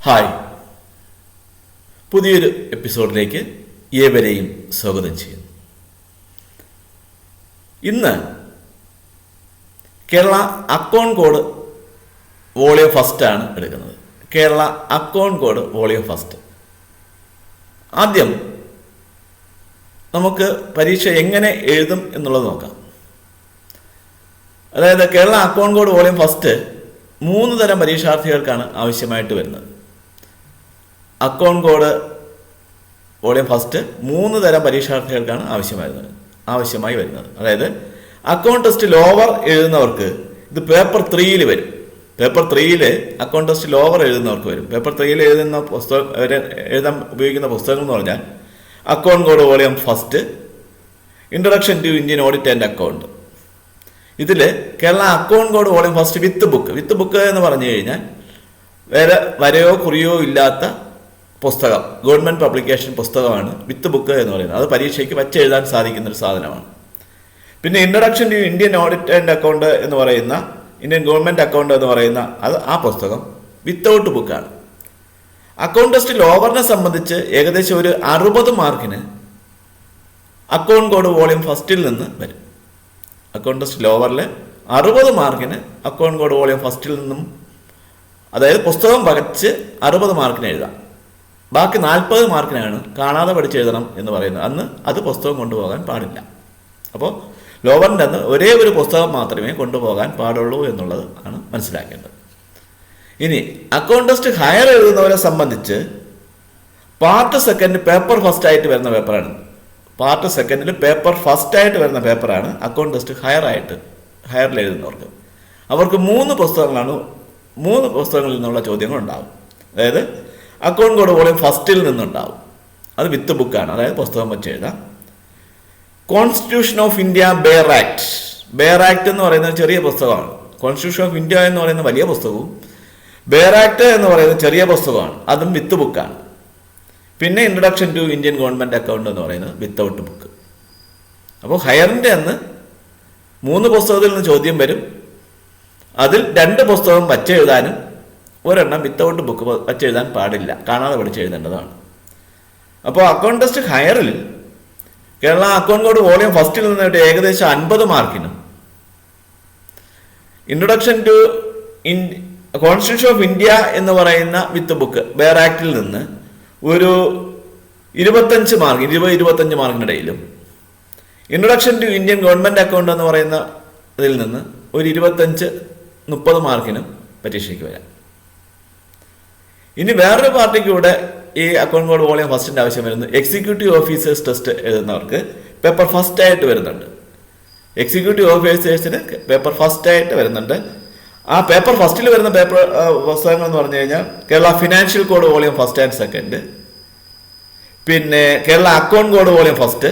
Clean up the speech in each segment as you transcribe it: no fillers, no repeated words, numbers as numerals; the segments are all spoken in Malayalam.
ഹായ്, പുതിയൊരു എപ്പിസോഡിലേക്ക് ഏവരെയും സ്വാഗതം ചെയ്യുന്നു. ഇന്ന് Kerala account code volume first ആണ് എടുക്കുന്നത്. Kerala account code volume first. ആദ്യം നമുക്ക് പരീക്ഷ എങ്ങനെ എഴുതും എന്നുള്ളത് നോക്കാം. അതായത് Kerala account code volume first 3 തരം പരീക്ഷാർത്ഥികൾക്കാണ് ആവശ്യമായിട്ട് വരുന്നത്. അക്കൗണ്ട് കോഡ് വോളിയം ഫസ്റ്റ് 3 തരം പരീക്ഷാർത്ഥികൾക്കാണ് ആവശ്യമായി വരുന്നത്. അതായത് അക്കൗണ്ട് ടെസ്റ്റ് ലോവർ എഴുതുന്നവർക്ക് ഇത് പേപ്പർ 3 വരും. പേപ്പർ 3 അക്കൗണ്ട് ടെസ്റ്റ് ലോവർ എഴുതുന്നവർക്ക് വരും. പേപ്പർ 3 എഴുതാൻ ഉപയോഗിക്കുന്ന പുസ്തകങ്ങൾ എന്ന് പറഞ്ഞാൽ account code volume first, introduction to Indian audit and account. ഇതിൽ Kerala account code volume first with book എന്ന് പറഞ്ഞു കഴിഞ്ഞാൽ വേറെ വരയോ കുറിയോ ഇല്ലാത്ത പുസ്തകം, ഗവൺമെൻറ് പബ്ലിക്കേഷൻ പുസ്തകമാണ് വിത്ത് ബുക്ക് എന്ന് പറയുന്നത്. അത് പരീക്ഷയ്ക്ക് വച്ചെഴുതാൻ സാധിക്കുന്ന ഒരു സാധനമാണ്. പിന്നെ introduction to Indian audit and account എന്ന് പറയുന്ന, ഇന്ത്യൻ ഗവൺമെൻറ് അക്കൗണ്ട് എന്ന് പറയുന്ന ആ പുസ്തകം വിത്തൗട്ട് ബുക്കാണ്. അക്കൗണ്ട് ടെസ്റ്റ് ലോവറിനെ സംബന്ധിച്ച് ഏകദേശം ഒരു 60 മാർക്കിന് അക്കൗണ്ട് കോഡ് വോളിയം ഫസ്റ്റിൽ നിന്ന് വരും. അക്കൗണ്ട് ടെസ്റ്റ് ലോവറിൽ 60 മാർക്കിന് അക്കൗണ്ട് കോഡ് വോളിയം ഫസ്റ്റിൽ നിന്നും, അതായത് പുസ്തകം വരച്ച് 60 മാർക്കിന് എഴുതാം. ബാക്കി 40 മാർക്കിനാണ് കാണാതെ പഠിച്ചെഴുതണം എന്ന് പറയുന്നത്. അന്ന് അത് പുസ്തകം കൊണ്ടുപോകാൻ പാടില്ല. അപ്പോൾ ലോവറിൻ്റെ അന്ന് ഒരേ ഒരു പുസ്തകം മാത്രമേ കൊണ്ടുപോകാൻ പാടുള്ളൂ എന്നുള്ളത് ആണ് മനസ്സിലാക്കേണ്ടത്. ഇനി അക്കൗണ്ട് ടെസ്റ്റ് ഹയർ എഴുതുന്നവരെ സംബന്ധിച്ച് പാർട്ട് സെക്കൻഡ് പേപ്പർ ഫസ്റ്റ് ആയിട്ട് വരുന്ന പേപ്പറാണ്. പാർട്ട് സെക്കൻഡിൽ പേപ്പർ ഫസ്റ്റ് ആയിട്ട് വരുന്ന പേപ്പറാണ് അക്കൗണ്ട് ടെസ്റ്റ് ഹയറിൽ എഴുതുന്നവർക്ക്. അവർക്ക് 3 പുസ്തകങ്ങളിൽ നിന്നുള്ള ചോദ്യങ്ങൾ ഉണ്ടാവും. അതായത് അക്കൗണ്ട് കോഡ് വോളിയം ഫസ്റ്റിൽ നിന്നുണ്ടാവും. അത് വിത്ത് ബുക്കാണ്, അതായത് പുസ്തകം വെച്ച് എഴുതാം. Constitution of India bear act എന്ന് പറയുന്നത് ചെറിയ പുസ്തകമാണ്. കോൺസ്റ്റിറ്റ്യൂഷൻ ഓഫ് ഇന്ത്യ എന്ന് പറയുന്ന വലിയ പുസ്തകവും ബെയർ ആക്ട് എന്ന് പറയുന്നത് ചെറിയ പുസ്തകമാണ്. അതും വിത്ത് ബുക്കാണ്. പിന്നെ introduction to Indian government account എന്ന് പറയുന്നത് വിത്തൗട്ട് ബുക്ക്. അപ്പോൾ ഹയറിൻ്റെ അന്ന് 3 പുസ്തകത്തിൽ നിന്ന് ചോദ്യം വരും. അതിൽ 2 പുസ്തകം വച്ചെഴുതാനും ഒരെണ്ണം വിത്തൗട്ട് ബുക്ക് വച്ചെഴുതാൻ പാടില്ല, കാണാതെ പഠിച്ചെഴുതേണ്ടതാണ്. അപ്പോൾ അക്കൗണ്ട് ടെസ്റ്റ് ഹയറിൽ കേരള അക്കൗണ്ട് കോഡ് വോളിയം ഫസ്റ്റിൽ നിന്നിട്ട് ഏകദേശം 50 മാർക്കിനും, introduction to constitution of India എന്ന് പറയുന്ന വിത്ത് ബുക്ക് ബെയർ ആക്ടിൽ നിന്ന് ഒരു 25 മാർക്ക്, 20-25 മാർക്കിനിടയിലും, introduction to Indian government account എന്ന് പറയുന്ന ഇതിൽ നിന്ന് ഒരു 25-30 മാർക്കിനും പരീക്ഷയ്ക്ക് വരാം. ഇനി വേറൊരു പാർട്ടിക്ക് കൂടെ ഈ അക്കൗണ്ട് കോഡ് വോളിയം ഫസ്റ്റിൻ്റെ ആവശ്യം വരുന്നത് എക്സിക്യൂട്ടീവ് ഓഫീസേഴ്സ് ടെസ്റ്റ് എഴുതുന്നവർക്ക് പേപ്പർ ഫസ്റ്റ് ആയിട്ട് വരുന്നുണ്ട്. എക്സിക്യൂട്ടീവ് ഓഫീസേഴ്സിന് പേപ്പർ ഫസ്റ്റ് ആയിട്ട് വരുന്നുണ്ട്. ആ പേപ്പർ ഫസ്റ്റിൽ വരുന്ന പുസ്തകങ്ങൾ എന്ന് പറഞ്ഞു കഴിഞ്ഞാൽ Kerala financial code volume first and second, പിന്നെ Kerala account code volume first,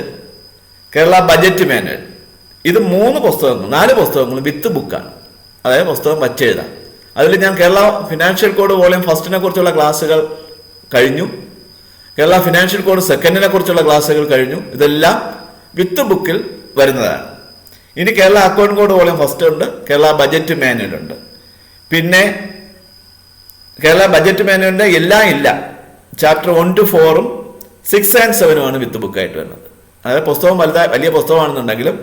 Kerala budget manual. ഇത് 4 പുസ്തകങ്ങളും വിത്ത് ബുക്കാണ്, അതായത് പുസ്തകം വച്ചെഴുതാം. അതിൽ ഞാൻ കേരള ഫിനാൻഷ്യൽ കോഡ് വോളിയം ഫസ്റ്റിനെ കുറിച്ചുള്ള ക്ലാസ്സുകൾ കഴിഞ്ഞു, കേരള ഫിനാൻഷ്യൽ കോഡ് സെക്കൻഡിനെ കുറിച്ചുള്ള ക്ലാസ്സുകൾ കഴിഞ്ഞു. ഇതെല്ലാം വിത്ത് ബുക്കിൽ വരുന്നതാണ്. ഇനി Kerala account code volume first ഉണ്ട്, കേരള ബജറ്റ് മാനുവൽ ഉണ്ട്. പിന്നെ കേരള ബജറ്റ് മാനുവലിൻ്റെ എല്ലാം ഇല്ല, ചാപ്റ്റർ 1 to 4-ഉം 6 and 7-ഉമാണ് വിത്ത് ബുക്കായിട്ട് വരുന്നത്. അതായത് പുസ്തകം വലിയ പുസ്തകമാണെന്നുണ്ടെങ്കിലും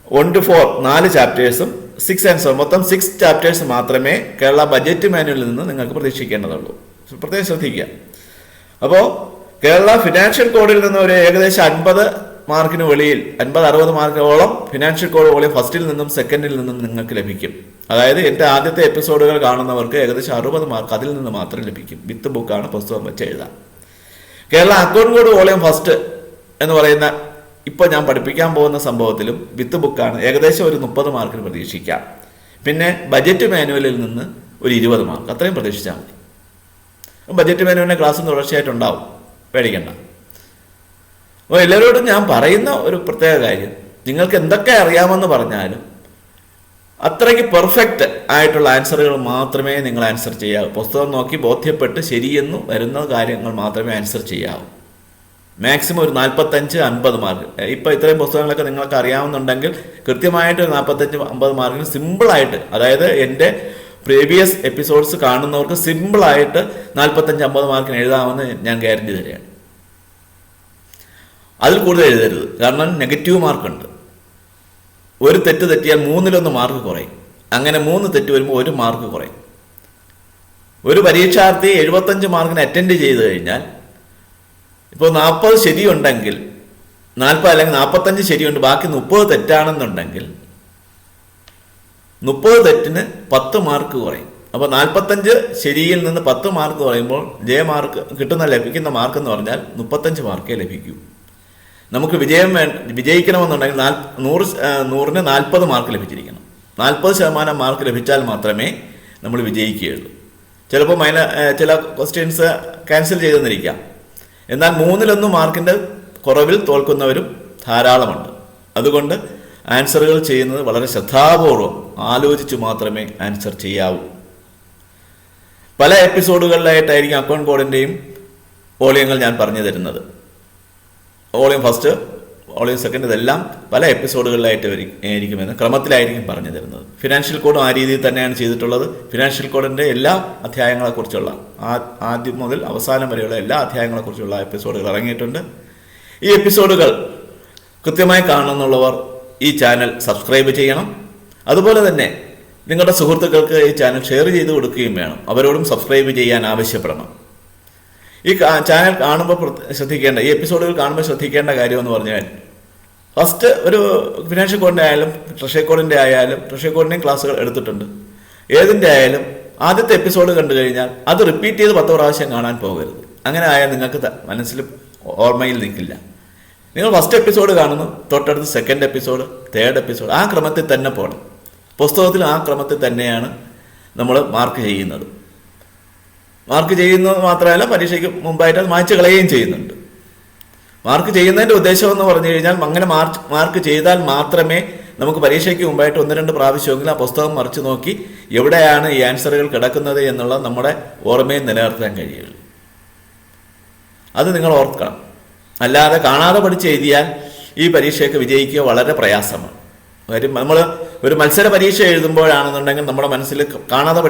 1 to 4 4 ചാപ്റ്റേഴ്സും 6 and 7 മൊത്തം 6 ചാപ്റ്റേഴ്സ് മാത്രമേ കേരള ബജറ്റ് മാനുവലിൽ നിന്ന് നിങ്ങൾക്ക് പ്രതീക്ഷിക്കേണ്ടതുള്ളൂ. പ്രത്യേകം ശ്രദ്ധിക്കുക. അപ്പോൾ കേരള ഫിനാൻഷ്യൽ കോഡിൽ നിന്ന് ഒരു ഏകദേശം 50 മാർക്കിന് വെളിയിൽ 50-60 മാർക്കോളം ഫിനാൻഷ്യൽ കോഡ് വോളിയം ഫസ്റ്റിൽ നിന്നും സെക്കൻഡിൽ നിന്നും നിങ്ങൾക്ക് ലഭിക്കും. അതായത് എൻ്റെ ആദ്യത്തെ എപ്പിസോഡുകൾ കാണുന്നവർക്ക് ഏകദേശം 60 മാർക്ക് അതിൽ നിന്ന് മാത്രം ലഭിക്കും. വിത്ത് ബുക്കാണ്, പുസ്തകം വെച്ച് എഴുതാം. Kerala account code volume first എന്ന് പറയുന്ന ഇപ്പോൾ ഞാൻ പഠിപ്പിക്കാൻ പോകുന്ന സംഭവത്തിലും വിത്ത് ബുക്കാണ്. ഏകദേശം ഒരു 30 മാർക്കിന് പ്രതീക്ഷിക്കാം. പിന്നെ ബജറ്റ് മാനുവലിൽ നിന്ന് ഒരു 20 മാർക്ക്, അത്രയും പ്രതീക്ഷിച്ചാൽ മതി. ബജറ്റ് മാനുവലിൻ്റെ ക്ലാസ് തുടർച്ചയായിട്ടുണ്ടാവും, പേടിക്കണ്ട. അപ്പോൾ എല്ലാവരോടും ഞാൻ പറയുന്ന ഒരു പ്രത്യേക കാര്യം, നിങ്ങൾക്ക് എന്തൊക്കെ അറിയാമെന്ന് പറഞ്ഞാലും അത്രയ്ക്ക് പെർഫെക്റ്റ് ആയിട്ടുള്ള ആൻസറുകൾ മാത്രമേ നിങ്ങൾ ആൻസർ ചെയ്യാവൂ. പുസ്തകം നോക്കി ബോധ്യപ്പെട്ട് ശരിയെന്ന് വരുന്ന കാര്യങ്ങൾ മാത്രമേ ആൻസർ ചെയ്യാവൂ. മാക്സിമം ഒരു 45-50 മാർക്ക്. ഇപ്പോൾ ഇത്രയും പുസ്തകങ്ങളൊക്കെ നിങ്ങൾക്ക് അറിയാവുന്നുണ്ടെങ്കിൽ കൃത്യമായിട്ട് 45-50 മാർക്കിന് സിമ്പിളായിട്ട്, അതായത് എൻ്റെ പ്രീവിയസ് എപ്പിസോഡ്സ് കാണുന്നവർക്ക് സിമ്പിളായിട്ട് 45-50 മാർക്കിന് എഴുതാമെന്ന് ഞാൻ ഗ്യാരണ്ടി തരികയാണ്. അതിൽ കൂടുതൽ എഴുതരുത്, കാരണം നെഗറ്റീവ് മാർക്കുണ്ട്. ഒരു തെറ്റ് തെറ്റിയാൽ 1/3 മാർക്ക് കുറയും. അങ്ങനെ 3 തെറ്റ് വരുമ്പോൾ 1 മാർക്ക് കുറയും. ഒരു പരീക്ഷാർത്ഥി 75 മാർക്കിന് അറ്റൻഡ് ചെയ്ത് കഴിഞ്ഞാൽ ഇപ്പോൾ 40 ശരിയുണ്ടെങ്കിൽ 40 അല്ലെങ്കിൽ 45 ശരിയുണ്ട്, ബാക്കി 30 തെറ്റാണെന്നുണ്ടെങ്കിൽ 30 തെറ്റിന് 10 മാർക്ക് കുറയും. അപ്പോൾ 45 ശരിയിൽ നിന്ന് 10 മാർക്ക് കുറയുമ്പോൾ മാർക്ക് ലഭിക്കുന്ന മാർക്ക് എന്ന് പറഞ്ഞാൽ 35 മാർക്കേ ലഭിക്കൂ. നമുക്ക് വിജയിക്കണമെന്നുണ്ടെങ്കിൽ 100ന് 40 മാർക്ക് ലഭിച്ചിരിക്കണം. 40% മാർക്ക് ലഭിച്ചാൽ മാത്രമേ നമ്മൾ വിജയിക്കുകയുള്ളൂ. ചിലപ്പോൾ ചില ക്വസ്റ്റ്യൻസ് ക്യാൻസൽ ചെയ്തെന്നിരിക്കാം. എന്നാൽ 1/3 മാർക്കിൻ്റെ കുറവിൽ തോൽക്കുന്നവരും ധാരാളമുണ്ട്. അതുകൊണ്ട് ആൻസറുകൾ ചെയ്യുന്നത് വളരെ ശ്രദ്ധാപൂർവം ആലോചിച്ച് മാത്രമേ ആൻസർ ചെയ്യാവൂ. പല എപ്പിസോഡുകളിലായിട്ടായിരിക്കും അക്കൗണ്ട് കോഡിൻ്റെയും വോളിയങ്ങൾ ഞാൻ പറഞ്ഞു തരുന്നത്. വോളിയം ഫസ്റ്റ്, വോളിയം സെക്കൻഡ്, ഇതെല്ലാം പല എപ്പിസോഡുകളിലായിട്ട് ആയിരിക്കുമെന്ന് ക്രമത്തിലായിരിക്കും പറഞ്ഞു തരുന്നത്. ഫിനാൻഷ്യൽ കോഡും ആ രീതിയിൽ തന്നെയാണ് ചെയ്തിട്ടുള്ളത്. ഫിനാൻഷ്യൽ കോഡിൻ്റെ എല്ലാ അധ്യായങ്ങളെക്കുറിച്ചുള്ള ആദ്യം മുതൽ അവസാനം വരെയുള്ള എല്ലാ അധ്യായങ്ങളെക്കുറിച്ചുള്ള എപ്പിസോഡുകൾ ഇറങ്ങിയിട്ടുണ്ട്. ഈ എപ്പിസോഡുകൾ കൃത്യമായി കാണുന്നുള്ളവർ ഈ ചാനൽ സബ്സ്ക്രൈബ് ചെയ്യണം. അതുപോലെ തന്നെ നിങ്ങളുടെ സുഹൃത്തുക്കൾക്ക് ഈ ചാനൽ ഷെയർ ചെയ്ത് കൊടുക്കുകയും വേണം. അവരോടും സബ്സ്ക്രൈബ് ചെയ്യാൻ ആവശ്യപ്പെടണം. ഈ ചാനൽ കാണുമ്പോൾ ശ്രദ്ധിക്കേണ്ട, ഈ എപ്പിസോഡുകൾ കാണുമ്പോൾ ശ്രദ്ധിക്കേണ്ട കാര്യം എന്ന് പറഞ്ഞാൽ, ഫസ്റ്റ് ഒരു ഫിനാൻഷ്യൽ കോഡിൻ്റെ ആയാലും ട്രഷറി കോഡിൻ്റെ ആയാലും, ട്രഷറി കോഡിൻ്റെയും ക്ലാസ്സുകൾ എടുത്തിട്ടുണ്ട്. ഏതിൻ്റെ ആയാലും ആദ്യത്തെ എപ്പിസോഡ് കണ്ടു കഴിഞ്ഞാൽ അത് റിപ്പീറ്റ് ചെയ്ത് 10 പ്രാവശ്യം കാണാൻ പോകരുത്. അങ്ങനെ ആയാൽ നിങ്ങൾക്ക് മനസ്സിൽ ഓർമ്മയിൽ നിൽക്കില്ല. നിങ്ങൾ ഫസ്റ്റ് എപ്പിസോഡ് കാണുന്നു, തൊട്ടടുത്ത് സെക്കൻഡ് എപ്പിസോഡ്, തേർഡ് എപ്പിസോഡ്, ആ ക്രമത്തിൽ തന്നെ പോകണം. പുസ്തകത്തിൽ ആ ക്രമത്തിൽ തന്നെയാണ് നമ്മൾ മാർക്ക് ചെയ്യുന്നത്. മാർക്ക് ചെയ്യുന്നത് മാത്രമല്ല, പരീക്ഷയ്ക്ക് മുമ്പായിട്ട് അത് മായ്ച്ചു കളയുകയും ചെയ്യുന്നുണ്ട്. മാർക്ക് ചെയ്യുന്നതിൻ്റെ ഉദ്ദേശം എന്ന് പറഞ്ഞു കഴിഞ്ഞാൽ, അങ്ങനെ മാർക്ക് ചെയ്താൽ മാത്രമേ നമുക്ക് പരീക്ഷയ്ക്ക് മുമ്പായിട്ട് 1-2 പ്രാവശ്യമെങ്കിലും ആ പുസ്തകം മറിച്ച് നോക്കി എവിടെയാണ് ഈ ആൻസറുകൾ കിടക്കുന്നത് എന്നുള്ള നമ്മുടെ ഓർമ്മയിൽ നിലനിർത്താൻ കഴിയുള്ളൂ. അത് നിങ്ങൾ ഓർക്കണം. അല്ലാതെ കാണാതെ പഠിച്ച് എഴുതിയാൽ ഈ പരീക്ഷയ്ക്ക് വിജയിക്കുക വളരെ പ്രയാസമാണ്. നമ്മൾ ഒരു മത്സര പരീക്ഷ എഴുതുമ്പോഴാണെന്നുണ്ടെങ്കിൽ നമ്മുടെ മനസ്സിൽ കാണാതെ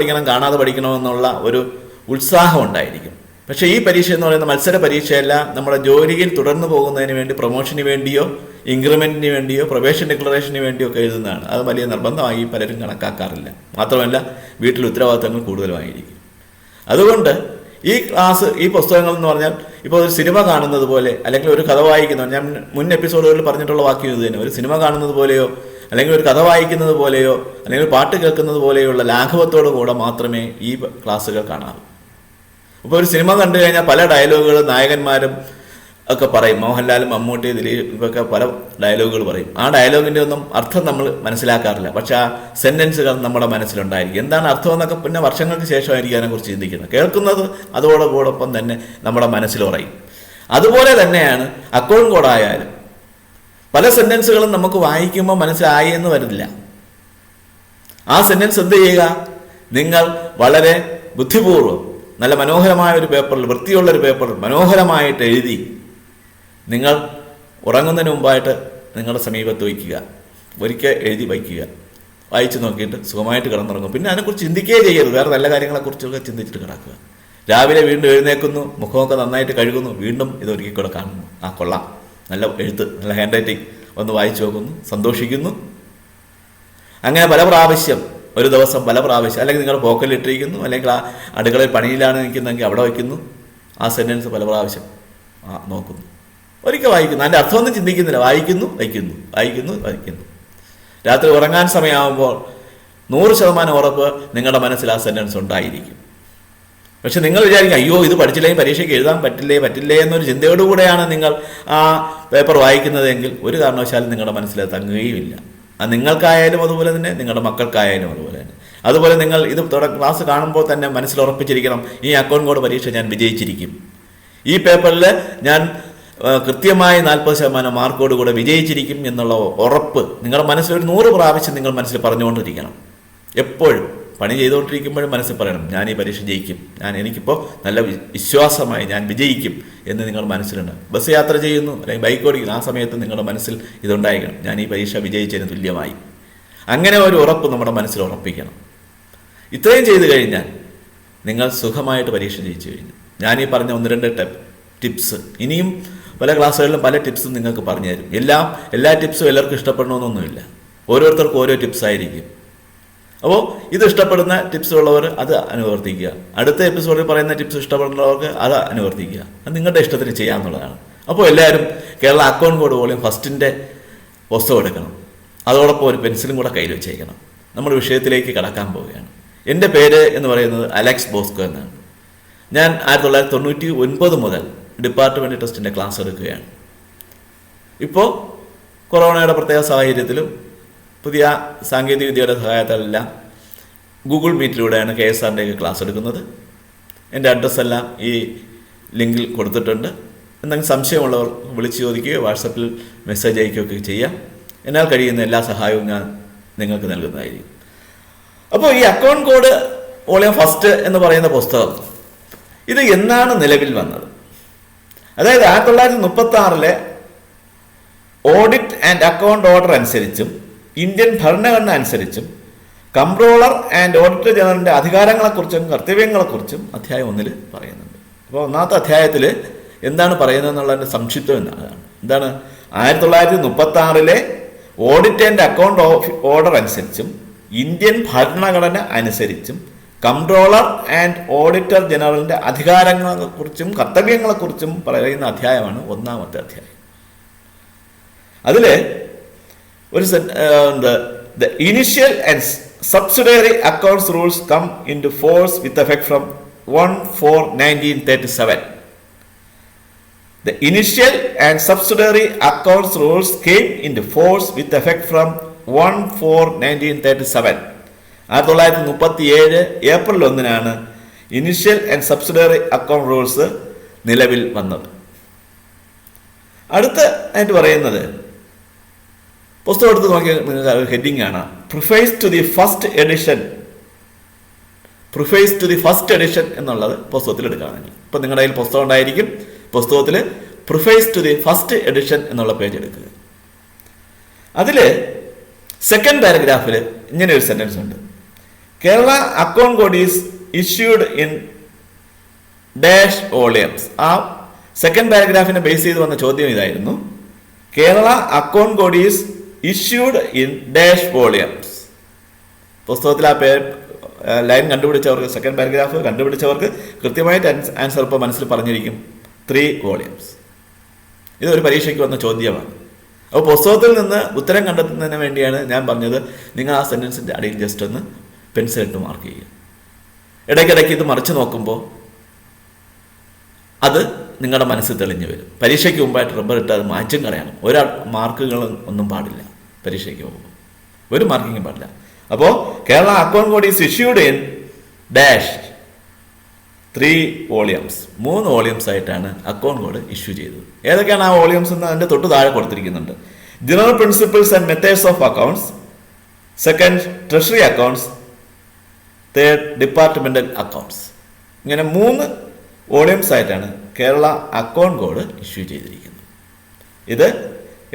പഠിക്കണം എന്നുള്ള ഒരു ഉത്സാഹം ഉണ്ടായിരിക്കും. പക്ഷേ ഈ പരീക്ഷ എന്ന് പറയുന്ന മത്സര പരീക്ഷയല്ല, നമ്മുടെ ജോലിയിൽ തുടർന്നു പോകുന്നതിന് വേണ്ടി, പ്രൊമോഷന് വേണ്ടിയോ ഇൻക്രിമെന്റിന് വേണ്ടിയോ പ്രൊബേഷൻ ഡിക്ലറേഷന് വേണ്ടിയോ ഒക്കെ എഴുതുന്നതാണ്. അത് വലിയ നിർബന്ധമായി പലരും കണക്കാക്കാറില്ല. മാത്രമല്ല വീട്ടിൽ ഉത്തരവാദിത്തങ്ങൾ കൂടുതലുമായിരിക്കും. അതുകൊണ്ട് ഈ പുസ്തകങ്ങൾ എന്ന് പറഞ്ഞാൽ, ഇപ്പോൾ ഒരു സിനിമ കാണുന്നത് പോലെ, അല്ലെങ്കിൽ ഒരു കഥ വായിക്കുന്ന, ഞാൻ മുൻ എപ്പിസോഡുകളിൽ പറഞ്ഞിട്ടുള്ള വാക്യം ഇത് തന്നെ, ഒരു സിനിമ കാണുന്നത് പോലെയോ അല്ലെങ്കിൽ ഒരു കഥ വായിക്കുന്നത് പോലെയോ അല്ലെങ്കിൽ പാട്ട് കേൾക്കുന്നത് പോലെയുള്ള ലാഘവത്തോടു കൂടെ മാത്രമേ ഈ ക്ലാസ്സുകൾ കാണാവൂ. ഇപ്പോൾ ഒരു സിനിമ കണ്ടു കഴിഞ്ഞാൽ പല ഡയലോഗുകളും നായകന്മാരും ഒക്കെ പറയും. മോഹൻലാലും മമ്മൂട്ടി ദിലീപൊക്കെ പല ഡയലോഗുകൾ പറയും. ആ ഡയലോഗിൻ്റെ ഒന്നും അർത്ഥം നമ്മൾ മനസ്സിലാക്കാറില്ല. പക്ഷെ ആ സെന്റൻസുകൾ നമ്മുടെ മനസ്സിലുണ്ടായിരിക്കും. എന്താണ് അർത്ഥം എന്നൊക്കെ പിന്നെ വർഷങ്ങൾക്ക് ശേഷമായിരിക്കും അതിനെക്കുറിച്ച് ചിന്തിക്കുന്നത്. കേൾക്കുന്നത് അതോടൊപ്പം തന്നെ നമ്മുടെ മനസ്സിൽ പറയും. അതുപോലെ തന്നെയാണ് അക്കൗണ്ട് കോഡായാലും. പല സെന്റൻസുകളും നമുക്ക് വായിക്കുമ്പോൾ മനസ്സിലായി എന്ന് വരില്ല. ആ സെന്റൻസ് എന്ത് ചെയ്യുക, നിങ്ങൾ വളരെ ബുദ്ധിപൂർവ്വം നല്ല മനോഹരമായ ഒരു പേപ്പറിൽ, വൃത്തിയുള്ളൊരു പേപ്പറിൽ മനോഹരമായിട്ട് എഴുതി നിങ്ങൾ ഉറങ്ങുന്നതിന് മുമ്പായിട്ട് നിങ്ങളുടെ സമീപത്ത് വയ്ക്കുക. ഒരിക്കൽ എഴുതി വയ്ക്കുക. വായിച്ചു നോക്കിയിട്ട് സുഖമായിട്ട് കിടന്നുറങ്ങും. പിന്നെ അതിനെക്കുറിച്ച് ചിന്തിക്കുകയേ ചെയ്യരുത്. വേറെ നല്ല കാര്യങ്ങളെക്കുറിച്ചൊക്കെ ചിന്തിച്ചിട്ട് കിടക്കുക. രാവിലെ വീണ്ടും എഴുന്നേൽക്കുന്നു, മുഖമൊക്കെ നന്നായിട്ട് കഴുകുന്നു, വീണ്ടും ഇതൊരിക്കൽ കൂടെ കാണുന്നു. ആ കൊള്ളാം, നല്ല എഴുത്ത്, നല്ല ഹാൻഡ് റൈറ്റിംഗ്, ഒന്ന് വായിച്ചു നോക്കുന്നു, സന്തോഷിക്കുന്നു. അങ്ങനെ പല പ്രാവശ്യം, ഒരു ദിവസം പല പ്രാവശ്യം, അല്ലെങ്കിൽ നിങ്ങൾ പോക്കലിട്ടിരിക്കുന്നു, അല്ലെങ്കിൽ ആ അടുക്കളയിൽ പണിയിലാണ് നിൽക്കുന്നതെങ്കിൽ അവിടെ വയ്ക്കുന്നു. ആ സെന്റൻസ് പല പ്രാവശ്യം നോക്കുന്നു, ഒരിക്കൽ വായിക്കുന്നു. അതിൻ്റെ അർത്ഥമൊന്നും ചിന്തിക്കുന്നില്ല, വായിക്കുന്നു, വായിക്കുന്നു. രാത്രി ഉറങ്ങാൻ സമയമാകുമ്പോൾ 100% ഉറപ്പ് നിങ്ങളുടെ മനസ്സിൽ ആ സെന്റൻസ് ഉണ്ടായിരിക്കും. പക്ഷെ നിങ്ങൾ വിചാരിക്കും, അയ്യോ ഇത് പഠിച്ചില്ലെങ്കിൽ പരീക്ഷയ്ക്ക് എഴുതാൻ പറ്റില്ലേ എന്നൊരു ചിന്തയോടുകൂടെയാണ് നിങ്ങൾ ആ പേപ്പർ വായിക്കുന്നതെങ്കിൽ ഒരു കാരണവശാലും നിങ്ങളുടെ മനസ്സിൽ തങ്ങുകയുമില്ല. അത് നിങ്ങൾക്കായാലും അതുപോലെ തന്നെ, നിങ്ങളുടെ മക്കൾക്കായാലും അതുപോലെ തന്നെ. അതുപോലെ നിങ്ങൾ ഇത് ക്ലാസ് കാണുമ്പോൾ തന്നെ മനസ്സിൽ ഉറപ്പിച്ചിരിക്കണം, ഈ അക്കൗണ്ട് കോഡ് പരീക്ഷ ഞാൻ വിജയിച്ചിരിക്കും. ഈ പേപ്പറിൽ ഞാൻ കൃത്യമായി 40% മാർക്കോട് കൂടെ വിജയിച്ചിരിക്കും എന്നുള്ള ഉറപ്പ് നിങ്ങളുടെ മനസ്സിൽ ഒരു 100 പ്രാവശ്യം നിങ്ങൾ മനസ്സിൽ പറഞ്ഞുകൊണ്ടിരിക്കണം. എപ്പോഴും പണി ചെയ്തുകൊണ്ടിരിക്കുമ്പോഴും മനസ്സിൽ പറയണം, ഞാൻ ഈ പരീക്ഷ ജയിക്കും, എനിക്കിപ്പോൾ നല്ല വിശ്വാസമായി ഞാൻ വിജയിക്കും എന്ന് നിങ്ങൾ മനസ്സിലുണ്ട്. ബസ് യാത്ര ചെയ്യുന്നു അല്ലെങ്കിൽ ബൈക്ക് ഓടിക്കുന്നു, ആ സമയത്ത് നിങ്ങളുടെ മനസ്സിൽ ഇതുണ്ടായിരിക്കണം, ഞാൻ ഈ പരീക്ഷ വിജയിച്ചതിന് തുല്യമായി. അങ്ങനെ ഒരു ഉറപ്പ് നമ്മുടെ മനസ്സിൽ ഉറപ്പിക്കണം. ഇത്രയും ചെയ്തു കഴിഞ്ഞാൽ നിങ്ങൾ സുഖമായിട്ട് പരീക്ഷ ജയിച്ചു കഴിഞ്ഞു. ഞാനീ പറഞ്ഞ 1-2 ടിപ്സ്, ഇനിയും പല ക്ലാസ്സുകളിലും പല ടിപ്സും നിങ്ങൾക്ക് പറഞ്ഞു തരും. എല്ലാ ടിപ്സും എല്ലാവർക്കും ഇഷ്ടപ്പെടണമെന്നൊന്നുമില്ല. ഓരോരുത്തർക്കും ഓരോ ടിപ്സ് ആയിരിക്കും. അപ്പോൾ ഇത് ഇഷ്ടപ്പെടുന്ന ടിപ്സ് ഉള്ളവർ അത് അനുവർത്തിക്കുക. അടുത്ത എപ്പിസോഡിൽ പറയുന്ന ടിപ്സ് ഇഷ്ടപ്പെടുന്നവർക്ക് അത് അനുവർത്തിക്കുക. അത് നിങ്ങളുടെ ഇഷ്ടത്തിന് ചെയ്യാമെന്നുള്ളതാണ്. അപ്പോൾ എല്ലാവരും കേരള അക്കൗണ്ട് കോഡ് വോളിയം ഫസ്റ്റിൻ്റെ പുസ്തകം എടുക്കണം. അതോടൊപ്പം ഒരു പെൻസിലും കൂടെ കയ്യിൽ വെച്ചേക്കണം. നമ്മൾ വിഷയത്തിലേക്ക് കടക്കാൻ പോവുകയാണ്. എൻ്റെ പേര് എന്ന് പറയുന്നത് അലക്സ് ബോസ്കോ എന്നാണ്. ഞാൻ 1999 മുതൽ ഡിപ്പാർട്ട്മെൻറ്റ് ടെസ്റ്റിൻ്റെ ക്ലാസ് എടുക്കുകയാണ്. ഇപ്പോൾ കൊറോണയുടെ പ്രത്യേക സാഹചര്യത്തിലും പുതിയ സാങ്കേതിക വിദ്യയുടെ സഹായത്താലെല്ലാം ഗൂഗിൾ മീറ്റിലൂടെയാണ് KSRൻ്റെ ക്ലാസ് എടുക്കുന്നത്. എൻ്റെ അഡ്രസ്സെല്ലാം ഈ ലിങ്കിൽ കൊടുത്തിട്ടുണ്ട്. എന്തെങ്കിലും സംശയമുള്ളവർ വിളിച്ച് ചോദിക്കുകയോ വാട്സപ്പിൽ മെസ്സേജ് അയക്കുകയൊക്കെ ചെയ്യാം. എന്നാൽ കഴിയുന്ന എല്ലാ സഹായവും ഞാൻ നിങ്ങൾക്ക് നൽകുന്നതായിരിക്കും. അപ്പോൾ ഈ അക്കൗണ്ട് കോഡ് വോളിയം ഫസ്റ്റ് എന്ന് പറയുന്ന പുസ്തകം ഇത് എന്നാണ് നിലവിൽ വന്നത്? അതായത് 1936 ഓഡിറ്റ് ആൻഡ് അക്കൗണ്ട് ഓർഡർ അനുസരിച്ചും ഇന്ത്യൻ ഭരണഘടന അനുസരിച്ചും കംട്രോളർ ആൻഡ് ഓഡിറ്റർ ജനറലിൻ്റെ അധികാരങ്ങളെക്കുറിച്ചും കർത്തവ്യങ്ങളെക്കുറിച്ചും അധ്യായം 1 പറയുന്നുണ്ട്. അപ്പോൾ ഒന്നാമത്തെ അധ്യായത്തിൽ എന്താണ് പറയുന്നത് എന്നുള്ളതിൻ്റെ സംക്ഷിപ്തം എന്താണ് 1936 ഓഡിറ്റ് ആൻഡ് അക്കൗണ്ട് ഓർഡർ അനുസരിച്ചും ഇന്ത്യൻ ഭരണഘടന അനുസരിച്ചും കംട്രോളർ ആൻഡ് ഓഡിറ്റർ ജനറലിൻ്റെ അധികാരങ്ങളെക്കുറിച്ചും കർത്തവ്യങ്ങളെക്കുറിച്ചും പറയുന്ന അധ്യായമാണ് ഒന്നാമത്തെ അധ്യായം. അതിൽ ഒരു the initial and subsidiary accounts rules come into force with effect from 1/4/1937. The initial and subsidiary accounts rules came into force with effect from 1/4/1937. 1937 April 1 initial and subsidiary account rules നിലവിൽ വന്നത്. ആയിട്ട് പറയുന്നത് പുസ്തകം എടുത്ത് നോക്കിയാൽ നിങ്ങൾക്ക് ഹെഡിങ് ആണ് preface to the first edition എന്നുള്ളത് പുസ്തകത്തിൽ എടുക്കുകയാണെങ്കിൽ. ഇപ്പം നിങ്ങളുടെ കയ്യിൽ പുസ്തകം ഉണ്ടായിരിക്കും. പുസ്തകത്തിൽ preface to the first edition എന്നുള്ള പേജ് എടുക്കുക. അതിൽ സെക്കൻഡ് പാരഗ്രാഫിൽ ഇങ്ങനെ ഒരു സെന്റൻസ് ഉണ്ട്. Kerala account code is issued in dash volumes. ആ സെക്കൻഡ് പാരഗ്രാഫിനെ ബേസ് ചെയ്ത് വന്ന ചോദ്യം ഇതായിരുന്നു: Kerala account code is issued in dash volumes. പുസ്തകത്തിൽ ആ ലൈൻ കണ്ടുപിടിച്ചവർക്ക്, സെക്കൻഡ് പാരഗ്രാഫ് കണ്ടുപിടിച്ചവർക്ക് കൃത്യമായിട്ട് ആൻസർ ഇപ്പോൾ മനസ്സിൽ പറഞ്ഞിരിക്കും, 3 വോളിയംസ്. ഇതൊരു പരീക്ഷയ്ക്ക് വന്ന ചോദ്യമാണ്. അപ്പോൾ പുസ്തകത്തിൽ നിന്ന് ഉത്തരം കണ്ടെത്തുന്നതിന് വേണ്ടിയാണ് ഞാൻ പറഞ്ഞത് നിങ്ങൾ ആ സെൻറ്റൻസിൻ്റെ അടിയിൽ ജസ്റ്റ് ഒന്ന് പെൻസിലിട്ട് മാർക്ക് ചെയ്യുക. ഇടയ്ക്കിടയ്ക്ക് ഇത് മറിച്ച് നോക്കുമ്പോൾ അത് നിങ്ങളുടെ മനസ്സിൽ തെളിഞ്ഞു വരും. പരീക്ഷയ്ക്ക് മുമ്പായിട്ട് റബ്ബർ ഇട്ട് അത് മാറ്റും കളയണം. മാർക്കുകളും ഒന്നും പാടില്ല. പരീക്ഷയ്ക്ക് പോകുമ്പോൾ ഒരു മാർക്കിങ്ങും പാടില്ല. അപ്പോൾ Kerala account code is issued in dash 3 volumes. 3 volumes ആയിട്ടാണ് അക്കൗണ്ട് കോഡ് ഇഷ്യൂ ചെയ്തത്. ഏതൊക്കെയാണ് ആ വോളിയംസ് എന്ന് അതിൻ്റെ തൊട്ട് താഴെ കൊടുത്തിരിക്കുന്നുണ്ട്. General principles and methods of accounts, second treasury accounts, third departmental accounts. ഇങ്ങനെ 3 വോളിയംസ് ആയിട്ടാണ് കേരള അക്കൗണ്ട് കോഡ് ഇഷ്യൂ ചെയ്തിരിക്കുന്നത്. ഇത്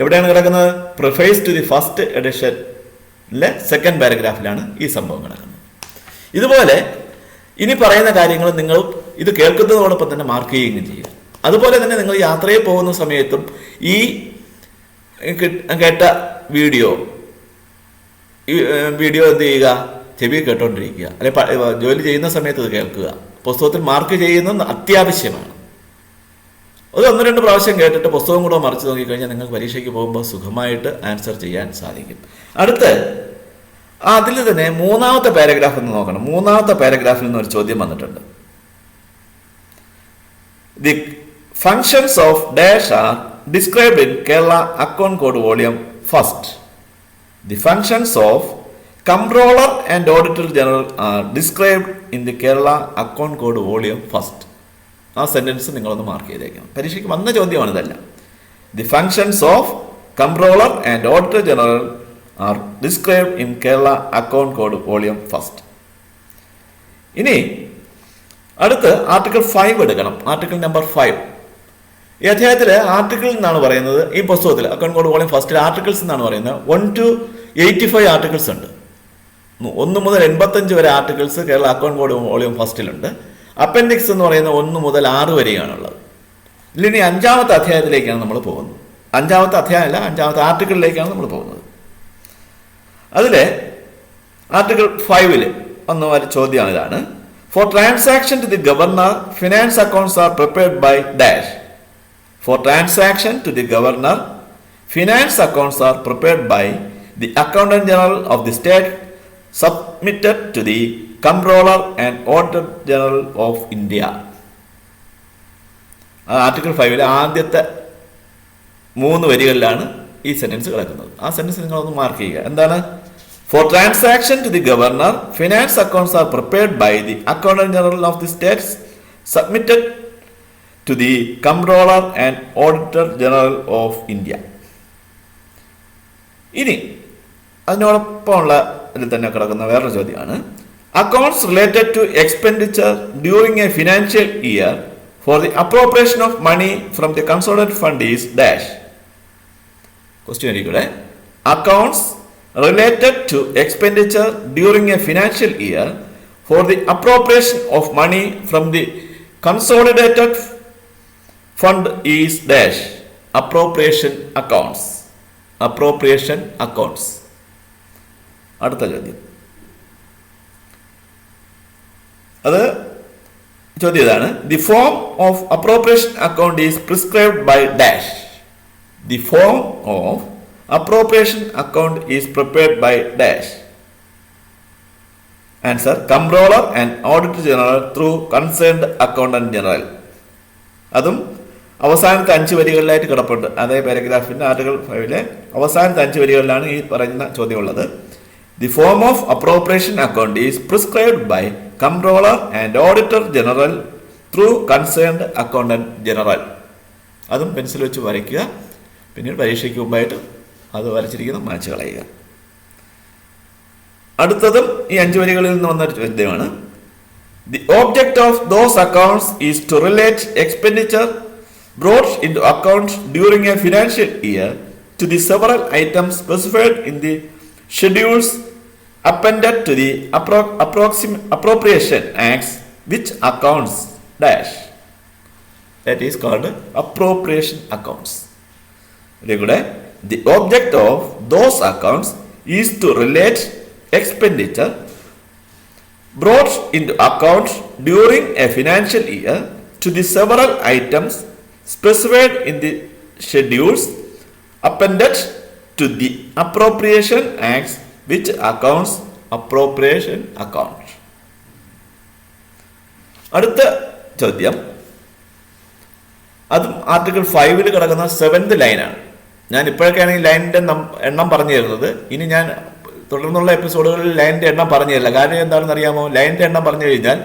എവിടെയാണ് കിടക്കുന്നത്? പ്രിഫേസ് ടു ദി ഫസ്റ്റ് എഡിഷനിലെ സെക്കൻഡ് പാരഗ്രാഫിലാണ് ഈ സംഭവം കിടക്കുന്നത്. ഇതുപോലെ ഇനി പറയുന്ന കാര്യങ്ങൾ നിങ്ങൾ ഇത് കേൾക്കുന്നതോടൊപ്പം തന്നെ മാർക്ക് ചെയ്യുകയും ചെയ്യുക. അതുപോലെ തന്നെ നിങ്ങൾ യാത്രയിൽ പോകുന്ന സമയത്തും ഈ കേട്ട വീഡിയോ എന്ത് ചെയ്യുക? ചെവി കേട്ടോണ്ടിരിക്കുക. അല്ലെ ജോലി ചെയ്യുന്ന സമയത്ത് ഇത് കേൾക്കുക. പുസ്തകത്തിൽ മാർക്ക് ചെയ്യുന്നത് അത്യാവശ്യമാണ്. ഒരു 1-2 പ്രാവശ്യം കേട്ടിട്ട് പുസ്തകം കൂടെ മറിച്ച് നോക്കിക്കഴിഞ്ഞാൽ നിങ്ങൾക്ക് പരീക്ഷയ്ക്ക് പോകുമ്പോൾ സുഖമായിട്ട് ആൻസർ ചെയ്യാൻ സാധിക്കും. അടുത്ത് അതിൽ തന്നെ 3ാമത്തെ പാരഗ്രാഫ് എന്ന് നോക്കണം. 3ാമത്തെ പാരഗ്രാഫിൽ നിന്ന് ഒരു ചോദ്യം വന്നിട്ടുണ്ട്. The functions of dash R described in Kerala account code volume first. The functions of comptroller and auditor general R described in the Kerala account code volume first. ആ സെന്റൻസ് നിങ്ങളൊന്ന് മാർക്ക് ചെയ്തേക്കണം. പരീക്ഷയ്ക്ക് വന്ന ചോദ്യമാണ് ഇതെല്ലാം. The functions of comptroller and auditor general R described in Kerala account code volume first. ഇനി അടുത്ത് ആർട്ടിക്കിൾ 5 എടുക്കണം. Article number 5. ഈ അധ്യായത്തിൽ ആർട്ടിക്കിൾ എന്നാണ് പറയുന്നത്. ഈ പുസ്തകത്തിൽ അക്കൗണ്ട് കോഡ് വോളിയം ഫസ്റ്റിൽ ആർട്ടിക്കിൾസ് എന്നാണ് പറയുന്നത്. 1 to 85 ആർട്ടിക്കിൾസ് ഉണ്ട്. 1 മുതൽ 85 വരെ articles Kerala account board volume ഫസ്റ്റിലുണ്ട്. അപ്പൻഡിക്സ് എന്ന് പറയുന്ന 1 മുതൽ 6 വരെയാണുള്ളത്. ഇനി 5ാമത്തെ അധ്യായത്തിലേക്കാണ് നമ്മൾ പോകുന്നത്. 5ാമത്തെ അധ്യായമല്ല, 5ാമത്തെ ആർട്ടിക്കിളിലേക്കാണ് നമ്മൾ പോകുന്നത്. അതിലെ ആർട്ടിക്കിൾ 5 വന്ന ഒരു ചോദ്യമാണ് ഇതാണ്. For transaction to the governor finance accounts are prepared by dash. For transaction to the governor finance accounts are prepared by the accountant general of the state submitted to the comptroller and auditor general of India. Article 5 ആദ്യത്തെ 3 വരികളിലാണ് ഈ സെന്റൻസ് കിടക്കുന്നത്. ആ സെന്റൻസ് നിങ്ങളൊന്ന് മാർക്ക് ചെയ്യുക. എന്താണ്? For transaction to the governor finance accounts are prepared by the accountant general of the states submitted to the comptroller and auditor general of India. ഇനി അതിനോടൊപ്പമുള്ള ഇതിൽ തന്നെ കിടക്കുന്ന വേറൊരു ചോദ്യമാണ്. Accounts related to expenditure during a financial year for the appropriation of money from the consolidated fund is dash. Question ആയിരിക്കും. Accounts related to expenditure during a financial year for the appropriation of money from the consolidated fund is dash. Appropriation accounts. Appropriation accounts. അടുത്ത ചോദ്യം. അത് ചോദ്യം ഇതാണ്. The form of appropriation account is prescribed by dash. The form of appropriation account is prepared by dash. Answer: Comptroller and Auditor General through concerned Accountant General. അതും അവസാനത്തെ 5 വരികളിലായിട്ട് കിടപ്പുണ്ട്. അതേ പാരഗ്രാഫിന്റെ ആർട്ടിക്കിൾ 5 അവസാനത്തെ 5 വരികളിലാണ് ഈ പറയുന്ന ചോദ്യം ഉള്ളത്. The form of appropriation account is prescribed by Comptroller and Auditor General through concerned Accountant General. അതും പെൻസിൽ വെച്ച് വരയ്ക്കുക. പിന്നീട് പരീക്ഷയ്ക്ക് മുമ്പായിട്ട് അത് വരച്ചിരിക്കുന്ന മാച്ച് കളയുക. അടുത്തതും ഈ 5 വരികളിൽ നിന്ന് വന്ന ചോദ്യമാണ്. The object of those accounts is to relate expenditure brought in to account during a financial year to the several items specified in the schedules appended to the appropriation acts which accounts dash. That is called appropriation accounts. The object of those accounts is to relate expenditure brought into account during a financial year to the several items specified in the schedules appended to the appropriation acts which accounts appropriation account. അടുത്ത ചോദ്യം അതും ആർട്ടിക്കിൾ 5 കിടക്കുന്ന 7th ലൈനാണ്. ഞാൻ ഇപ്പോഴൊക്കെയാണ് ഈ ലൈനിന്റെ എണ്ണം പറഞ്ഞു തരുന്നത്. ഇനി ഞാൻ തുടർന്നുള്ള എപ്പിസോഡുകളിൽ ലൈനിന്റെ എണ്ണം പറഞ്ഞു തരില്ല. കാരണം എന്താണെന്ന് അറിയാമോ? ലൈനിന്റെ എണ്ണം പറഞ്ഞു കഴിഞ്ഞാൽ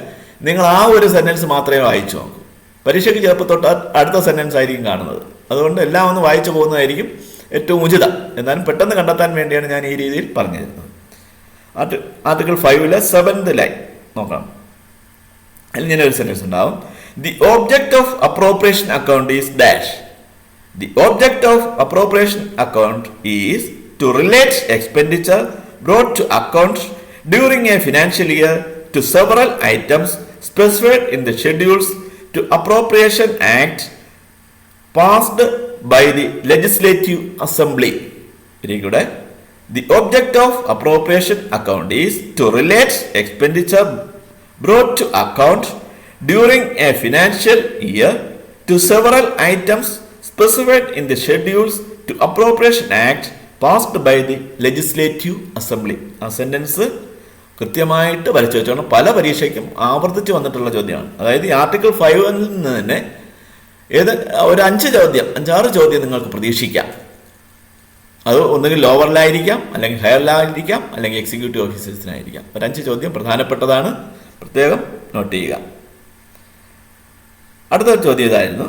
നിങ്ങൾ ആ ഒരു സെന്റൻസ് മാത്രമേ വായിച്ചു നോക്കൂ. പരീക്ഷയ്ക്ക് ചിലപ്പോൾ തൊട്ട് അടുത്ത സെന്റൻസ് ആയിരിക്കും കാണുന്നത്. അതുകൊണ്ട് എല്ലാം ഒന്ന് വായിച്ചു പോകുന്നതായിരിക്കും ഏറ്റവും ഉചിതം. എന്നാലും പെട്ടെന്ന് കണ്ടെത്താൻ വേണ്ടിയാണ് ഞാൻ ഈ രീതിയിൽ പറഞ്ഞു തരുന്നത്. ആർട്ടിക്കിൾ 5 7th ലൈൻ നോക്കണം. അതിൽ ഇങ്ങനെ ഒരു സെന്റൻസ് ഉണ്ടാവും. The object of appropriation account is dash. The object of appropriation account is to relate expenditure brought to account during a financial year to several items specified in the schedules to appropriation act passed by the legislative assembly. The object of appropriation account is to relate expenditure brought to account during a financial year to several items specified in the schedules to appropriation act passed by the legislative assembly. ആ സെന്റൻസ് കൃത്യമായിട്ട് വരച്ചു വെച്ചോണം. പല പരീക്ഷയ്ക്കും ആവർത്തിച്ച് വന്നിട്ടുള്ള ചോദ്യമാണ്. അതായത് ഈ ആർട്ടിക്കിൾ 5 നിന്ന് തന്നെ ഒരു 5-6 ചോദ്യം നിങ്ങൾക്ക് പ്രതീക്ഷിക്കാം. അത് ഒന്നുകിൽ ലോവറിലായിരിക്കാം, അല്ലെങ്കിൽ ഹയറിലായിരിക്കാം, അല്ലെങ്കിൽ എക്സിക്യൂട്ടീവ് ഓഫീസേഴ്സിനായിരിക്കാം. ഒരു 5 ചോദ്യം പ്രധാനപ്പെട്ടതാണ്, പ്രത്യേകം നോട്ട് ചെയ്യുക. അടുത്ത ചോദ്യം ഇതായിരുന്നു.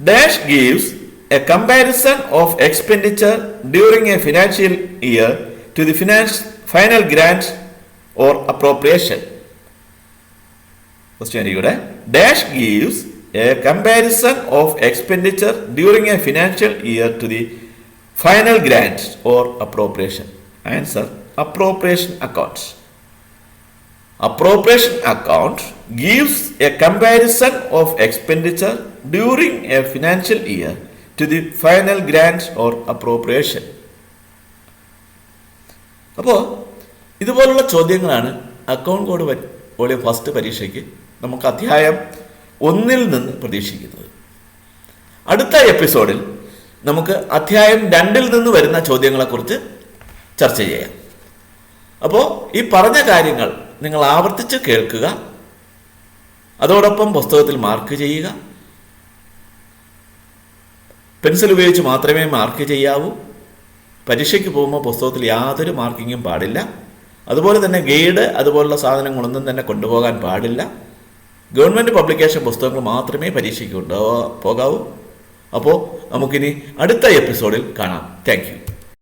Dash gives a comparison of expenditure during a financial year to the final grant or appropriation. Question ആയിരിക്കും. Dash gives a comparison of expenditure during a financial year to the final grant or appropriation. Answer: appropriation accounts. Appropriation account gives a comparison of expenditure during a financial year to the final grant or appropriation. അപ്പോൾ ഇതുപോലുള്ള ചോദ്യങ്ങളാണ് അക്കൗണ്ട് കോഡ് വോളിയം ഫസ്റ്റ് പരീക്ഷയ്ക്ക് നമുക്ക് അധ്യായം 1 നിന്ന് പ്രതീക്ഷിക്കുന്നത്. അടുത്ത എപ്പിസോഡിൽ നമുക്ക് അധ്യായം 2 നിന്ന് വരുന്ന ചോദ്യങ്ങളെക്കുറിച്ച് ചർച്ച ചെയ്യാം. അപ്പോൾ ഈ പറഞ്ഞ കാര്യങ്ങൾ നിങ്ങൾ ആവർത്തിച്ച് കേൾക്കുക, അതോടൊപ്പം പുസ്തകത്തിൽ മാർക്ക് ചെയ്യുക. പെൻസിൽ ഉപയോഗിച്ച് മാത്രമേ മാർക്ക് ചെയ്യാവൂ. പരീക്ഷയ്ക്ക് പോകുമ്പോൾ പുസ്തകത്തിൽ യാതൊരു മാർക്കിങ്ങും പാടില്ല. അതുപോലെ തന്നെ ഗൈഡ് അതുപോലുള്ള സാധനങ്ങളൊന്നും തന്നെ കൊണ്ടുപോകാൻ പാടില്ല. ഗവൺമെൻറ് പബ്ലിക്കേഷൻ പുസ്തകങ്ങൾ മാത്രമേ പരീക്ഷയ്ക്ക് പോകാവൂ. അപ്പോൾ നമുക്കിനി അടുത്ത എപ്പിസോഡിൽ കാണാം. Thank you.